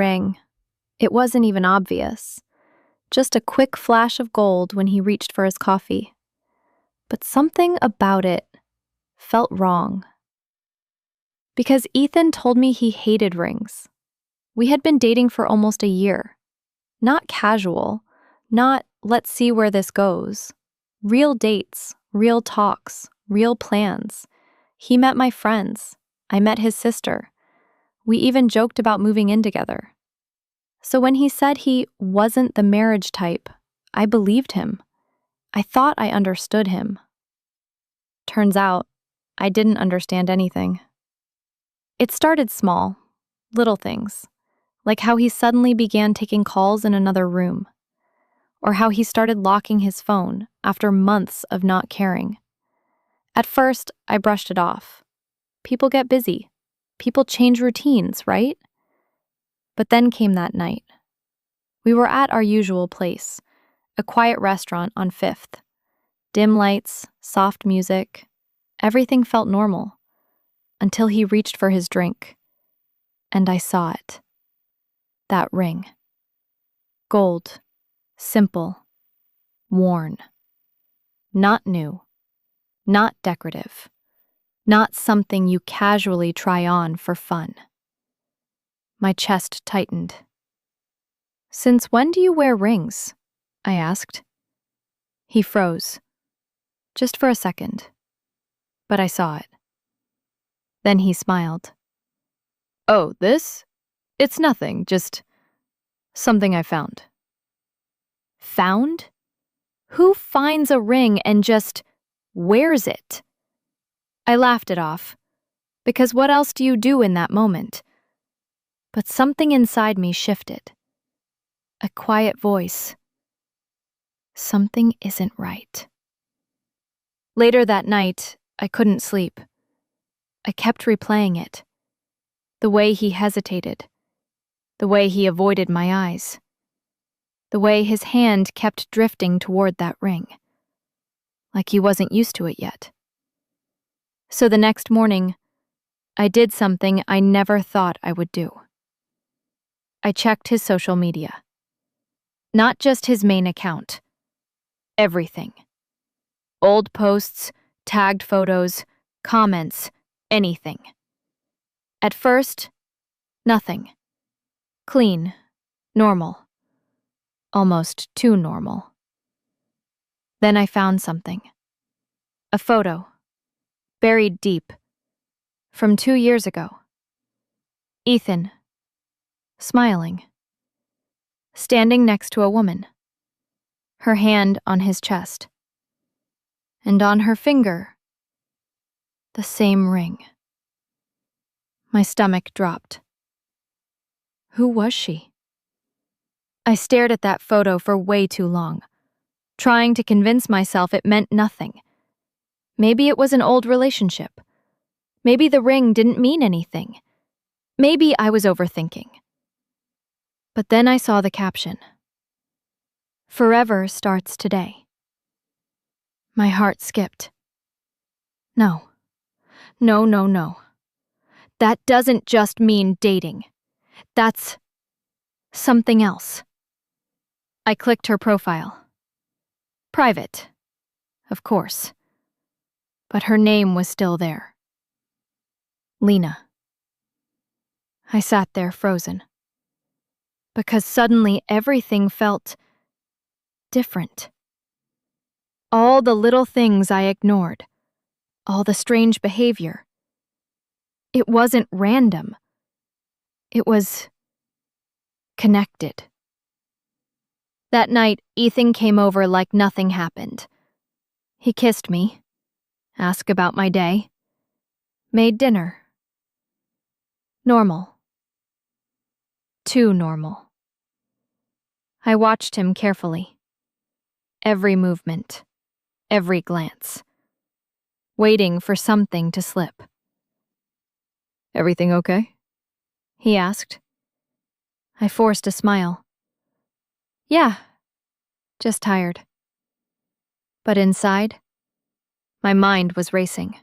Rang. It wasn't even obvious. Just a quick flash of gold when he reached for his coffee. But something about it felt wrong. Because Ethan told me he hated rings. We had been dating for almost a year. Not casual, not let's see where this goes. Real dates, real talks, real plans. He met my friends. I met his sister. We even joked about moving in together. So when he said he wasn't the marriage type, I believed him. I thought I understood him. Turns out, I didn't understand anything. It started small, little things, like how he suddenly began taking calls in another room, or how he started locking his phone after months of not caring. At first, I brushed it off. People get busy. People change routines, right? But then came that night. We were at our usual place, a quiet restaurant on 5th. Dim lights, soft music. Everything felt normal, until he reached for his drink. And I saw it. That ring. Gold. Simple. Worn. Not new. Not decorative. Not something you casually try on for fun. My chest tightened. "Since when do you wear rings?" I asked. He froze. Just for a second. But I saw it. Then he smiled. "Oh, this? It's nothing, just something I found." Found? Who finds a ring and just wears it? I laughed it off, because what else do you do in that moment? But something inside me shifted. A quiet voice. Something isn't right. Later that night, I couldn't sleep. I kept replaying it. The way he hesitated. The way he avoided my eyes. The way his hand kept drifting toward that ring. Like he wasn't used to it yet. So the next morning, I did something I never thought I would do. I checked his social media. Not just his main account. Everything. Old posts, tagged photos, comments, anything. At first, nothing. Clean, normal. Almost too normal. Then I found something. A photo. Buried deep. From 2 years ago. Ethan. Smiling. Standing next to a woman. Her hand on his chest. And on her finger, the same ring. My stomach dropped. Who was she? I stared at that photo for way too long, trying to convince myself it meant nothing. Maybe it was an old relationship. Maybe the ring didn't mean anything. Maybe I was overthinking. But then I saw the caption. Forever starts today. My heart skipped. No. No, no, no. That doesn't just mean dating. That's something else. I clicked her profile. Private, of course. But her name was still there. Lena. I sat there frozen. Because suddenly everything felt different. All the little things I ignored. All the strange behavior. It wasn't random. It was connected. That night, Ethan came over like nothing happened. He kissed me, asked about my day, made dinner. Normal. Too normal. I watched him carefully. Every movement, every glance. Waiting for something to slip. "Everything okay?" he asked. I forced a smile. "Yeah, just tired." But inside, my mind was racing.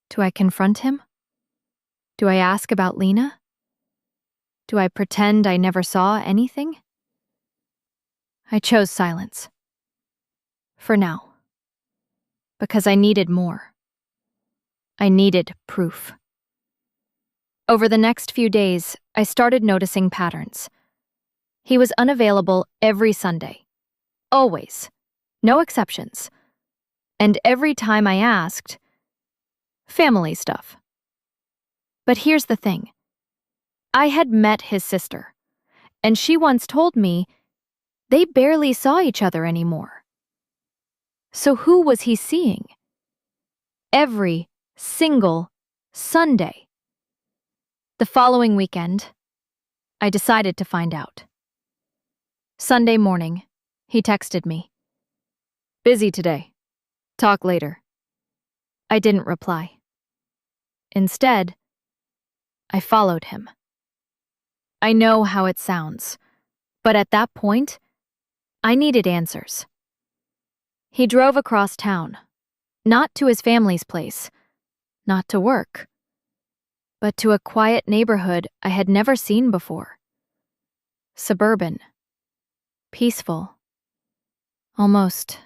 Do I confront him? Do I ask about Lena? Do I pretend I never saw anything? I chose silence. For now. Because I needed more. I needed proof. Over the next few days, I started noticing patterns. He was unavailable every Sunday. Always. No exceptions. And every time I asked, family stuff. But here's the thing. I had met his sister, and she once told me they barely saw each other anymore. So who was he seeing? Every single Sunday. The following weekend, I decided to find out. Sunday morning, he texted me. Busy today. Talk later. I didn't reply. Instead, I followed him. I know how it sounds, but at that point, I needed answers. He drove across town, not to his family's place, not to work, but to a quiet neighborhood I had never seen before. Suburban. Peaceful. Almost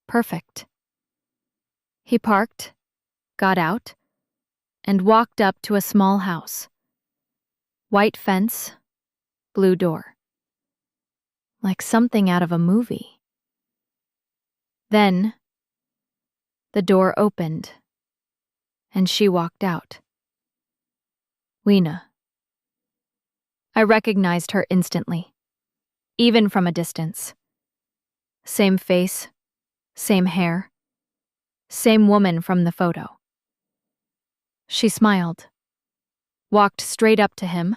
perfect. He parked, got out, and walked up to a small house. White fence, blue door. Like something out of a movie. Then, the door opened, and she walked out. Lena. I recognized her instantly, even from a distance. Same face, same hair, same woman from the photo. She smiled, walked straight up to him,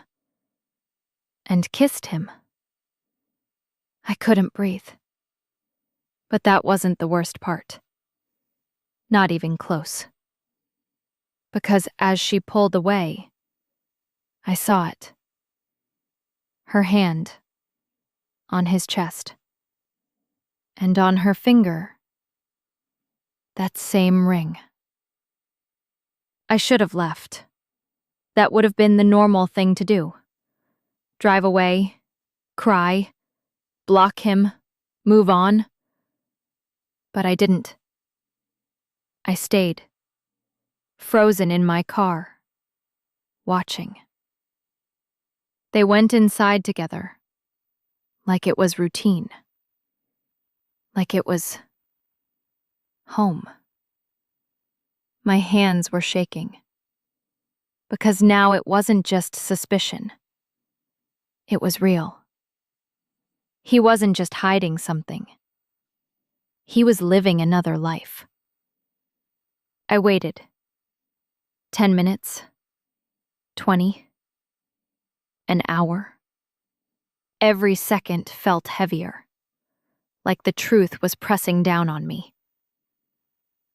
and kissed him. I couldn't breathe. But that wasn't the worst part. Not even close. Because as she pulled away, I saw it. Her hand on his chest. And on her finger, that same ring. I should have left. That would have been the normal thing to do. Drive away, cry, block him, move on. But I didn't. I stayed, frozen in my car, watching. They went inside together, like it was routine. Like it was home. My hands were shaking. Because now it wasn't just suspicion. It was real. He wasn't just hiding something. He was living another life. I waited. 10 minutes. 20. An hour. Every second felt heavier. Like the truth was pressing down on me.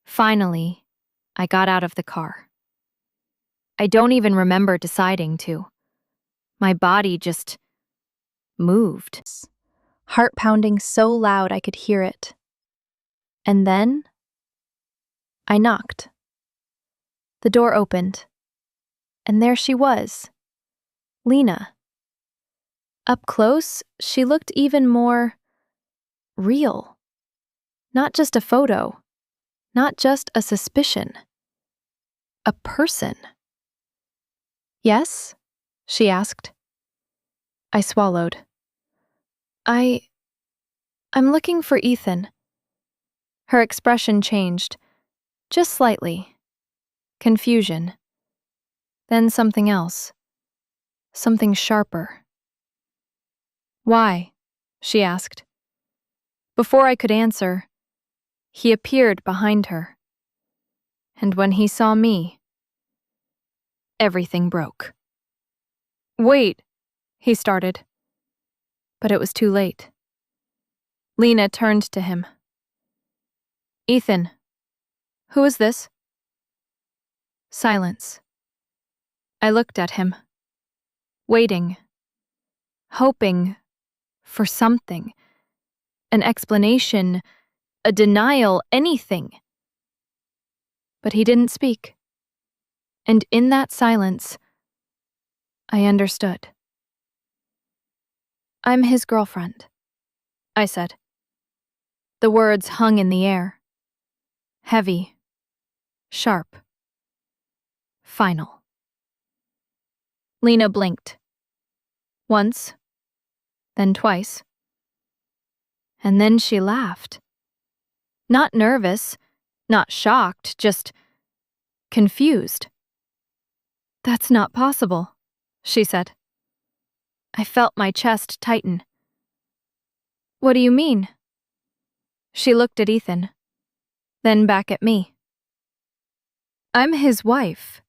Finally, I got out of the car. I don't even remember deciding to. My body just moved. Heart pounding so loud I could hear it. And then, I knocked. The door opened, and there she was, Lena. Up close, she looked even more real. Not just a photo, not just a suspicion. A person. Yes? She asked. I swallowed. I'm looking for Ethan. Her expression changed, just slightly. Confusion. Then something else. Something sharper. Why? She asked. Before I could answer, he appeared behind her. And when he saw me, everything broke. Wait, he started. But it was too late. Lena turned to him. Ethan, who is this? Silence. I looked at him, waiting, hoping for something, an explanation, a denial, anything. But he didn't speak. And in that silence, I understood. I'm his girlfriend, I said. The words hung in the air. Heavy. Sharp. Final. Lena blinked. Once. Then twice. And then she laughed. Not nervous, not shocked, just confused. That's not possible, she said. I felt my chest tighten. What do you mean? She looked at Ethan, then back at me. I'm his wife.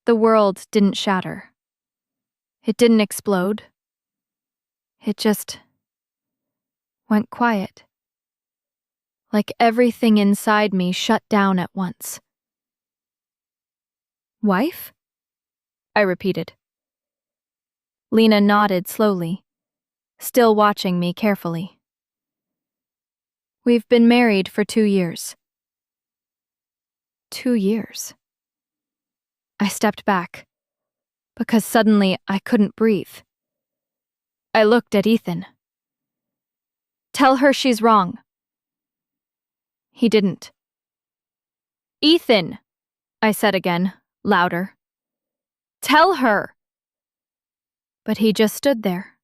The world didn't shatter. It didn't explode. It just went quiet. Like everything inside me shut down at once. Wife? I repeated. Lena nodded slowly, still watching me carefully. We've been married for 2 years. 2 years. I stepped back, because suddenly I couldn't breathe. I looked at Ethan. Tell her she's wrong. He didn't. Ethan, I said again, louder. Tell her. But he just stood there.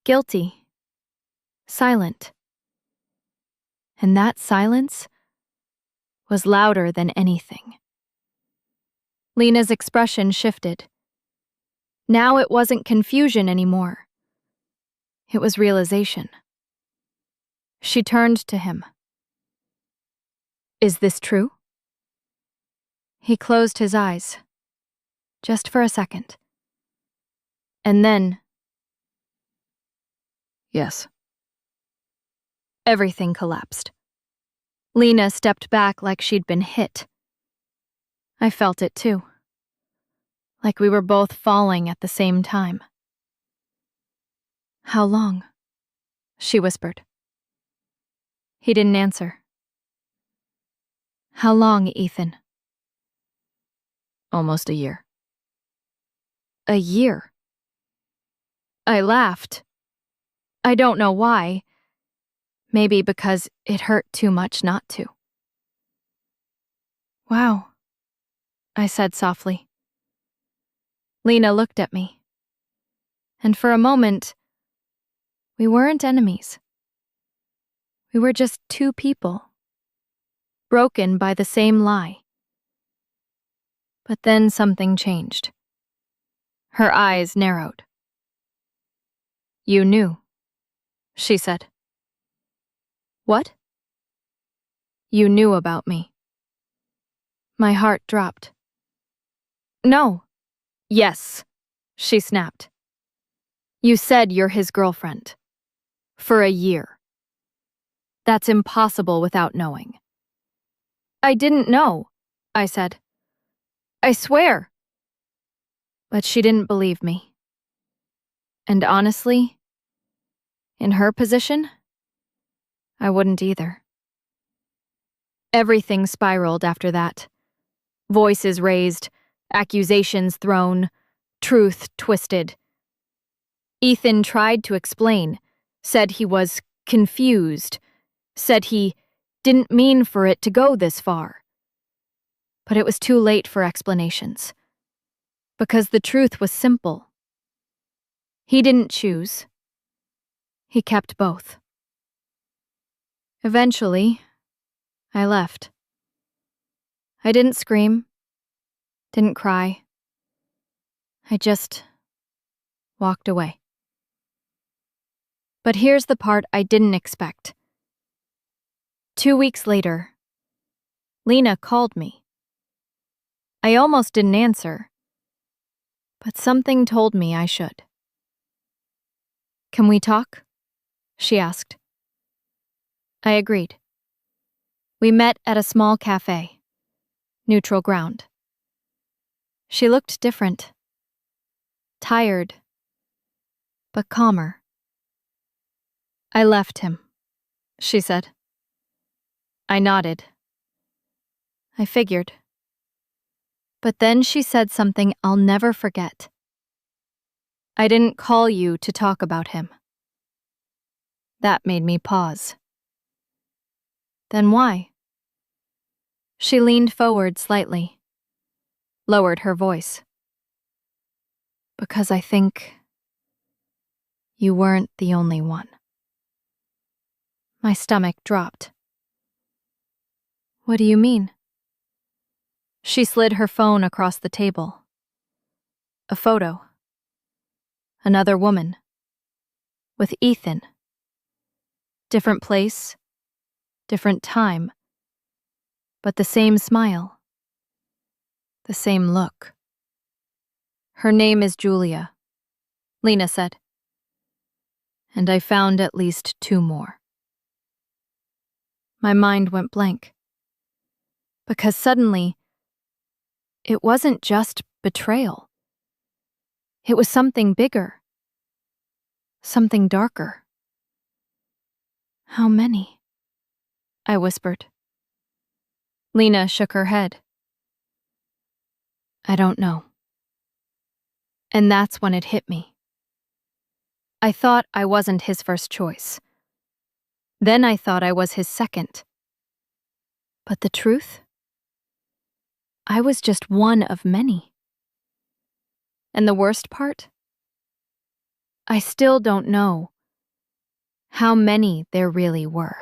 Guilty. Silent. And that silence was louder than anything. Lena's expression shifted. Now it wasn't confusion anymore. It was realization. She turned to him. Is this true? He closed his eyes, just for a second. And then, yes. Everything collapsed. Lena stepped back like she'd been hit. I felt it too. Like we were both falling at the same time. How long? She whispered. He didn't answer. How long, Ethan? Almost a year. A year? I laughed. I don't know why. Maybe because it hurt too much not to. Wow, I said softly. Lena looked at me. And for a moment, we weren't enemies. We were just two people, broken by the same lie. But then something changed. Her eyes narrowed. You knew, she said. What? You knew about me. My heart dropped. No. Yes, she snapped. You said you're his girlfriend. For a year. That's impossible without knowing. I didn't know, I said. I swear. But she didn't believe me. And honestly, in her position, I wouldn't either. Everything spiraled after that. Voices raised, accusations thrown, truth twisted. Ethan tried to explain, said he was confused, said he didn't mean for it to go this far. But it was too late for explanations. Because the truth was simple. He didn't choose. He kept both. Eventually, I left. I didn't scream, didn't cry. I just walked away. But here's the part I didn't expect. 2 weeks later, Lena called me. I almost didn't answer, but something told me I should. Can we talk? She asked. I agreed. We met at a small cafe, neutral ground. She looked different. Tired, but calmer. I left him, she said. I nodded. I figured. But then she said something I'll never forget. I didn't call you to talk about him. That made me pause. Then why? She leaned forward slightly, lowered her voice. Because I think you weren't the only one. My stomach dropped. What do you mean? She slid her phone across the table. A photo. Another woman. With Ethan. Different place, different time, but the same smile. The same look. Her name is Julia, Lena said. And I found at least 2 more. My mind went blank. Because suddenly, it wasn't just betrayal. It was something bigger. Something darker. How many? I whispered. Lena shook her head. I don't know. And that's when it hit me. I thought I wasn't his first choice. Then I thought I was his second. But the truth? I was just one of many. And the worst part? I still don't know how many there really were.